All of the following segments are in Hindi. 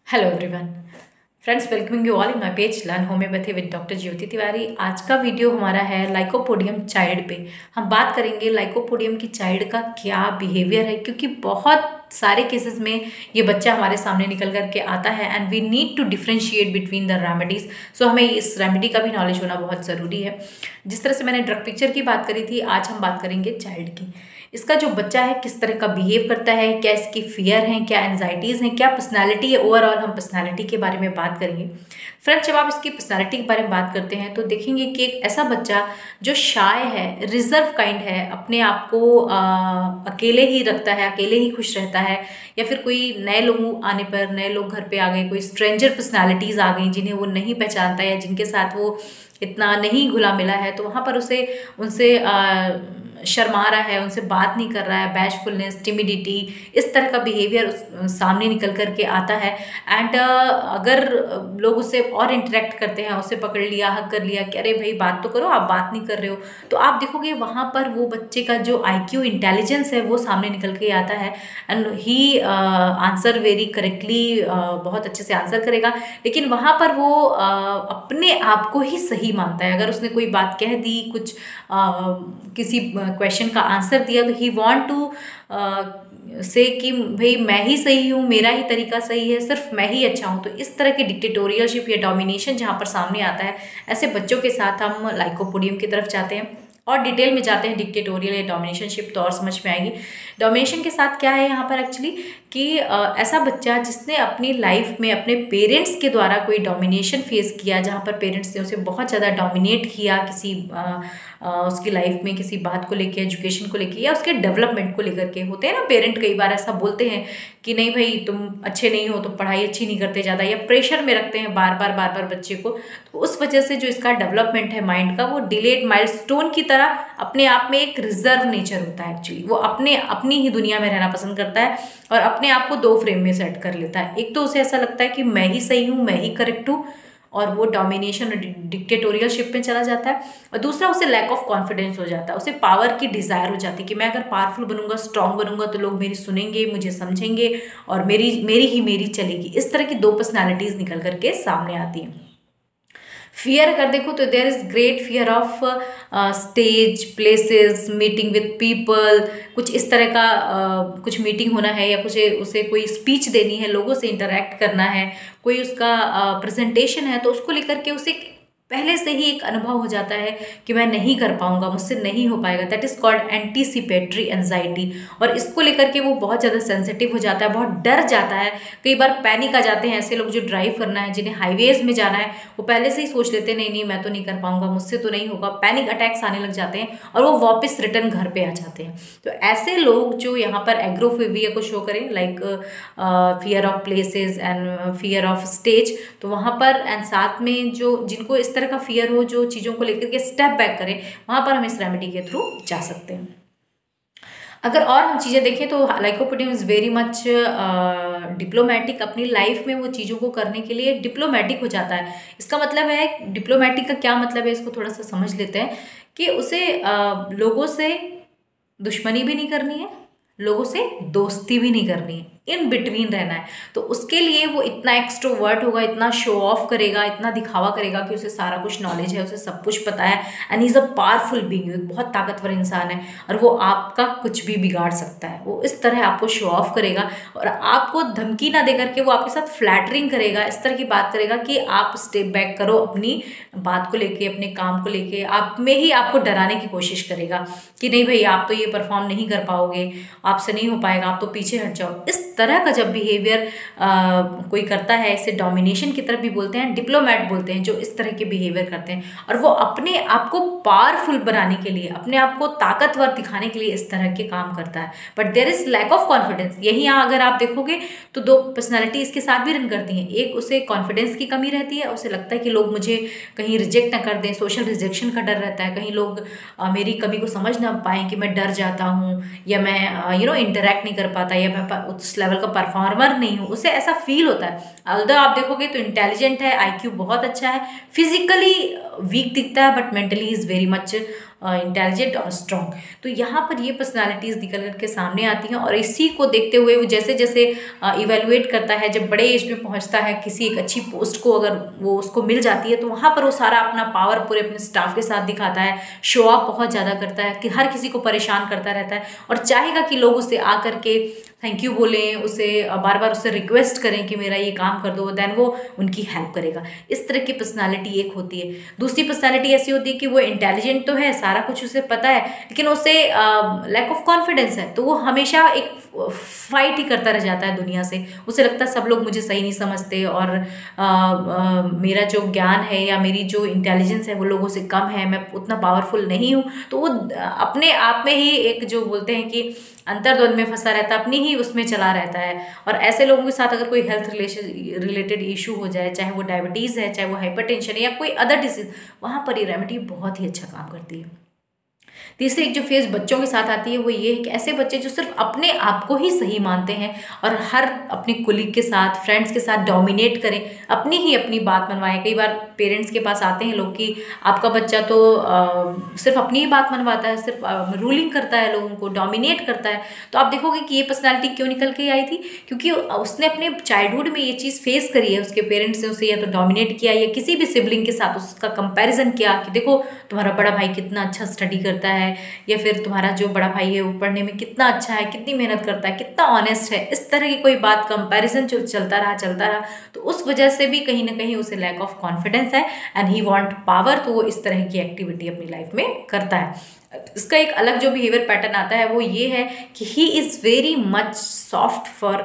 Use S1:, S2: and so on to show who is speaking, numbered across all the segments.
S1: Hello everyone friends, welcoming you all in my page learn homeopathy with doctor Jyoti Tiwari. आज का वीडियो हमारा है लाइकोपोडियम चाइल्ड पे। हम बात करेंगे लाइकोपोडियम की चाइल्ड का क्या बिहेवियर है, क्योंकि बहुत सारे केसेस में ये बच्चा हमारे सामने निकल करके आता है and we need to differentiate between the remedies. So हमें इस रेमेडी का भी नॉलेज होना बहुत ज़रूरी है। जिस तरह से मैंने ड्रग पिक्चर की बात करी थी, आज हम बात करेंगे चाइल्ड की। इसका जो बच्चा है किस तरह का बिहेव करता है, क्या इसकी फियर हैं, क्या एंजाइटीज़ हैं, क्या पर्सनालिटी है। ओवरऑल हम पर्सनालिटी के बारे में बात करेंगे। फ्रेंड्स, जब आप इसकी पर्सनालिटी के बारे में बात करते हैं तो देखेंगे कि एक ऐसा बच्चा जो शाय है, रिजर्व काइंड है, अपने आप को अकेले ही रखता है, अकेले ही खुश रहता है, या फिर कोई नए लोग आने पर, नए लोग घर पे आ गए, कोई स्ट्रेंजर पर्सनालिटीज़ आ गई जिन्हें वो नहीं पहचानता या जिनके साथ वो इतना नहीं घुला मिला है, तो वहाँ पर उसे उनसे शर्मा रहा है, उनसे बात नहीं कर रहा है, बैशफुलनेस, टिमिडिटी, इस तरह का बिहेवियर सामने निकल करके आता है। एंड अगर लोग उससे और इंटरेक्ट करते हैं, उसे पकड़ लिया, हक कर लिया कि अरे भाई बात तो करो, आप बात नहीं कर रहे हो, तो आप देखोगे वहाँ पर वो बच्चे का जो IQ इंटेलिजेंस है वो सामने निकल के आता है and he answer very correctly, बहुत अच्छे से आंसर करेगा। लेकिन वहाँ पर वो अपने आप को ही सही मानता है। अगर उसने कोई बात कह दी, कुछ किसी क्वेश्चन का आंसर दिया, तो ही वांट टू से कि भाई मैं ही सही हूँ, मेरा ही तरीका सही है, सिर्फ मैं ही अच्छा हूँ। तो इस तरह की डिक्टेटोरियलशिप या डोमिनेशन जहाँ पर सामने आता है, ऐसे बच्चों के साथ हम लाइकोपोडियम की तरफ जाते हैं और डिटेल में जाते हैं। डिक्टेटोरियल या डोमिनेशनशिप तो और समझ में आएगी। डोमिनेशन के साथ क्या है यहाँ पर एक्चुअली कि ऐसा बच्चा जिसने अपनी लाइफ में अपने पेरेंट्स के द्वारा कोई डोमिनेशन फेस किया, जहाँ पर पेरेंट्स ने उसे बहुत ज़्यादा डोमिनेट किया किसी उसकी लाइफ में, किसी बात को लेकर, एजुकेशन को लेकर या उसके डेवलपमेंट को लेकर के। होते हैं ना पेरेंट कई बार ऐसा बोलते हैं कि नहीं भाई तुम अच्छे नहीं हो, तुम पढ़ाई अच्छी नहीं करते ज़्यादा, या प्रेशर में रखते हैं बार बार बच्चे को। तो उस वजह से जो इसका डेवलपमेंट है माइंड का, वो डिलेड माइलस्टोन की तरह अपने आप में एक रिजर्व नेचर होता है। एक्चुअली वो अपनी ही दुनिया में रहना पसंद करता है और अपने आप को दो फ्रेम में सेट कर लेता है। एक तो उसे ऐसा लगता है कि मैं ही सही हूँ, मैं ही करेक्ट हूँ, और वो डोमिनेशन और डिक्टेटोरियलशिप में चला जाता है। और दूसरा, उसे लैक ऑफ कॉन्फिडेंस हो जाता है, उसे पावर की डिज़ायर हो जाती है कि मैं अगर पावरफुल बनूंगा, स्ट्रांग बनूंगा, तो लोग मेरी सुनेंगे, मुझे समझेंगे और मेरी चलेगी। इस तरह की दो पर्सनालिटीज़ निकल करके सामने आती हैं। फियर अगर देखो तो there is great fear of stage, places, meeting with people. कुछ इस तरह का कुछ मीटिंग होना है या कुछ उसे कोई स्पीच देनी है, लोगों से इंटरेक्ट करना है, कोई उसका प्रेजेंटेशन है, तो उसको लेकर के उसे पहले से ही एक अनुभव हो जाता है कि मैं नहीं कर पाऊंगा, मुझसे नहीं हो पाएगा। That is called anticipatory anxiety. और इसको लेकर के वो बहुत ज़्यादा सेंसिटिव हो जाता है, बहुत डर जाता है। कई बार पैनिक आ जाते हैं। ऐसे लोग जो ड्राइव करना है, जिन्हें हाईवेज में जाना है, वो पहले से ही सोच लेते हैं नहीं मैं तो नहीं कर पाऊंगा, मुझसे तो नहीं होगा। पैनिक अटैक्स आने लग जाते हैं और वो वापस रिटर्न घर पे आ जाते हैं। तो ऐसे लोग जो यहाँ पर एग्रोफोबिया को शो करें, like fear of places and fear of stage, तो वहाँ पर एंड साथ में जो जिनको इस तरह का फियर हो, जो चीज़ों को लेकर के स्टेप बैक करें, वहाँ पर हम इस रेमेडी के थ्रू जा सकते हैं। अगर और हम चीज़ें देखें तो lycopodium is very much diplomatic. अपनी लाइफ में वो चीज़ों को करने के लिए डिप्लोमेटिक हो जाता है। इसका मतलब है, डिप्लोमेटिक का क्या मतलब है, इसको थोड़ा सा समझ लेते हैं कि उसे लोगों से दुश्मनी भी नहीं करनी है, लोगों से दोस्ती भी नहीं करनी है, इन बिटवीन रहना है। तो उसके लिए वो इतना एक्सट्रोवर्ट होगा, इतना शो ऑफ करेगा, इतना दिखावा करेगा कि उसे सारा कुछ नॉलेज है, उसे सब कुछ पता है and he is a powerful being, एक बहुत ताकतवर इंसान है और वो आपका कुछ भी बिगाड़ सकता है। वो इस तरह आपको शो ऑफ करेगा और आपको धमकी ना दे करके वो आपके साथ फ्लैटरिंग करेगा, इस तरह की बात करेगा कि आप स्टेप बैक करो, अपनी बात को लेके, अपने काम को लेके, आप में ही आपको डराने की कोशिश करेगा कि नहीं भाई आप तो ये परफॉर्म नहीं कर पाओगे, आपसे नहीं हो पाएगा, आप तो पीछे हट जाओ। इस तरह का जब बिहेवियर कोई करता है, इसे डोमिनेशन की तरफ भी बोलते हैं, डिप्लोमेट बोलते हैं, जो इस तरह के बिहेवियर करते हैं और वो अपने आप को पावरफुल बनाने के लिए, अपने आप को ताकतवर दिखाने के लिए इस तरह के काम करता है। But there is lack of confidence. यही यहाँ अगर आप देखोगे तो दो पर्सनैलिटी इसके साथ भी रन करती हैं। एक, उसे कॉन्फिडेंस की कमी रहती है, उसे लगता है कि लोग मुझे कहीं रिजेक्ट ना कर दें, सोशल रिजेक्शन का डर रहता है, कहीं लोग मेरी कमी को समझ ना पाएँ कि मैं डर जाता हूँ या मैं इंटरेक्ट नहीं कर पाता या मैं उस लेवल का परफॉर्मर नहीं हूँ, उसे ऐसा फील होता है। अल्दो आप देखोगे तो इंटेलिजेंट है, IQ बहुत अच्छा है, फिजिकली वीक दिखता है but mentally is very much intelligent और स्ट्रॉन्ग। तो यहाँ पर ये पर्सनालिटीज़ निकल करके सामने आती हैं और इसी को देखते हुए वो जैसे जैसे इवेलुएट करता है, जब बड़े एज में पहुँचता है, किसी एक अच्छी पोस्ट को अगर वो उसको मिल जाती है तो वहाँ पर वो सारा अपना पावर पूरे अपने स्टाफ के साथ दिखाता है, शो ऑफ बहुत ज़्यादा करता है कि हर किसी को परेशान करता रहता है और चाहेगा कि लोग उससे आकर के थैंक यू बोलें, उसे बार बार उससे रिक्वेस्ट करें कि मेरा ये काम कर दो, देन वो उनकी हेल्प करेगा। इस तरह की पर्सनालिटी एक होती है। दूसरी पर्सनालिटी ऐसी होती है कि वो इंटेलिजेंट तो है, सारा कुछ उसे पता है, लेकिन उसे लैक ऑफ कॉन्फिडेंस है, तो वो हमेशा एक फाइट ही करता रह जाता है दुनिया से। उसे लगता है सब लोग मुझे सही नहीं समझते और मेरा जो ज्ञान है या मेरी जो इंटेलिजेंस है वो लोगों से कम है, मैं उतना पावरफुल नहीं हूँ। तो वो अपने आप में ही एक जो बोलते हैं कि अंतर्द्वंद में फंसा रहता है, अपनी ही उसमें चला रहता है। और ऐसे लोगों के साथ अगर कोई हेल्थ रिलेटेड इशू हो जाए, चाहे वो डायबिटीज़ है, चाहे वो हाइपरटेंशन है या कोई अदर डिसीज, वहाँ पर ये रेमेडी बहुत ही अच्छा काम करती है। तीसरी एक जो फेज बच्चों के साथ आती है वो ये है कि ऐसे बच्चे जो सिर्फ अपने आप को ही सही मानते हैं और हर अपने कुलीग के साथ, फ्रेंड्स के साथ डोमिनेट करें, अपनी बात मनवाएं। कई बार पेरेंट्स के पास आते हैं लोग कि आपका बच्चा तो सिर्फ अपनी ही बात मनवाता है, सिर्फ रूलिंग करता है, लोगों को डोमिनेट करता है। तो आप देखोगे कि ये पर्सनैलिटी क्यों निकल के आई थी, क्योंकि उसने अपने चाइल्डहुड में ये चीज़ फेस करी है। उसके पेरेंट्स ने उसे या तो डोमिनेट किया या किसी भी सिबलिंग के साथ उसका कंपैरिजन किया कि देखो तुम्हारा बड़ा भाई कितना अच्छा स्टडी करता है, या फिर तुम्हारा जो बड़ा भाई है वो पढ़ने में कितना अच्छा है, कितनी मेहनत करता है, कितना ऑनेस्ट है। इस तरह की कोई बात कंपैरिजन जो चलता रहा, तो उस वजह से भी कहीं ना कहीं उसे लैक ऑफ कॉन्फिडेंस है एंड ही वांट पावर। तो वो इस तरह की एक्टिविटी अपनी लाइफ में करता है। इसका एक अलग जो बिहेवियर पैटर्न आता है वो ये है कि he is very much soft for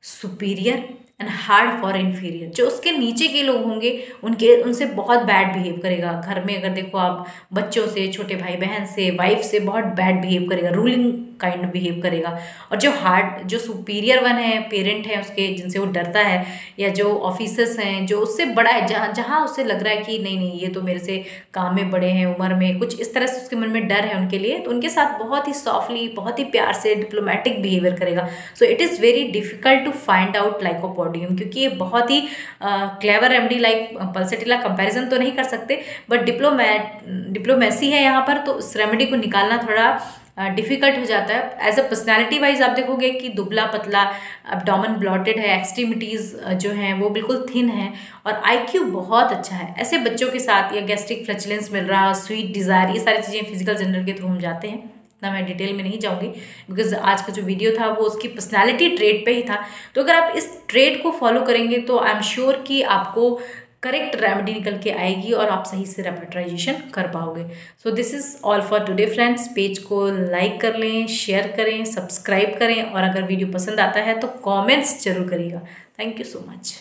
S1: superior and hard for inferior. जो उसके नीचे के लोग होंगे उनसे बहुत बैड बिहेव करेगा। घर में अगर देखो आप, बच्चों से, छोटे भाई बहन से, वाइफ से बहुत बैड बिहेव करेगा, रूलिंग काइंड बिहेव करेगा। और जो हार्ड, जो सुपीरियर वन है, पेरेंट है उसके जिनसे वो डरता है, या जो ऑफिसर्स हैं जो उससे बड़ा है, जहाँ उसे लग रहा है कि नहीं ये तो मेरे से काम में बड़े हैं, उम्र में, कुछ इस तरह से उसके मन में डर है उनके लिए, तो उनके साथ बहुत ही सॉफ्टली, बहुत ही प्यार से डिप्लोमेटिक बिहेवियर करेगा। So it is very difficult to find out lycopodium, क्योंकि ये बहुत ही clever remedy, like pulsatilla comparison तो नहीं कर सकते, बट डिप्लोमेसी है यहाँ पर, तो उस रेमेडी को निकालना थोड़ा डिफ़िकल्ट हो जाता है। एज अ पर्सनैलिटी वाइज आप देखोगे कि दुबला पतला, एब्डोमेन ब्लॉटेड है, एक्सट्रीमिटीज़ जो हैं वो बिल्कुल थिन है और IQ बहुत अच्छा है। ऐसे बच्चों के साथ, या गैस्ट्रिक फ्लैचुलेंस मिल रहा, स्वीट डिज़ायर, ये सारी चीज़ें फिजिकल जेंडर के थ्रू हम जाते हैं। इतना मैं डिटेल में नहीं जाऊँगी बिकॉज आज का जो वीडियो था वो उसकी पर्सनैलिटी ट्रेट पे ही था। तो अगर आप इस ट्रेट को फॉलो करेंगे तो आई एम श्योर कि आपको करेक्ट रेमेडी निकल के आएगी और आप सही से रेपर्टराइजेशन कर पाओगे। So this is all for today friends. Page को लाइक कर लें, शेयर करें, सब्सक्राइब करें और अगर वीडियो पसंद आता है तो कमेंट्स जरूर करिएगा। Thank you so much.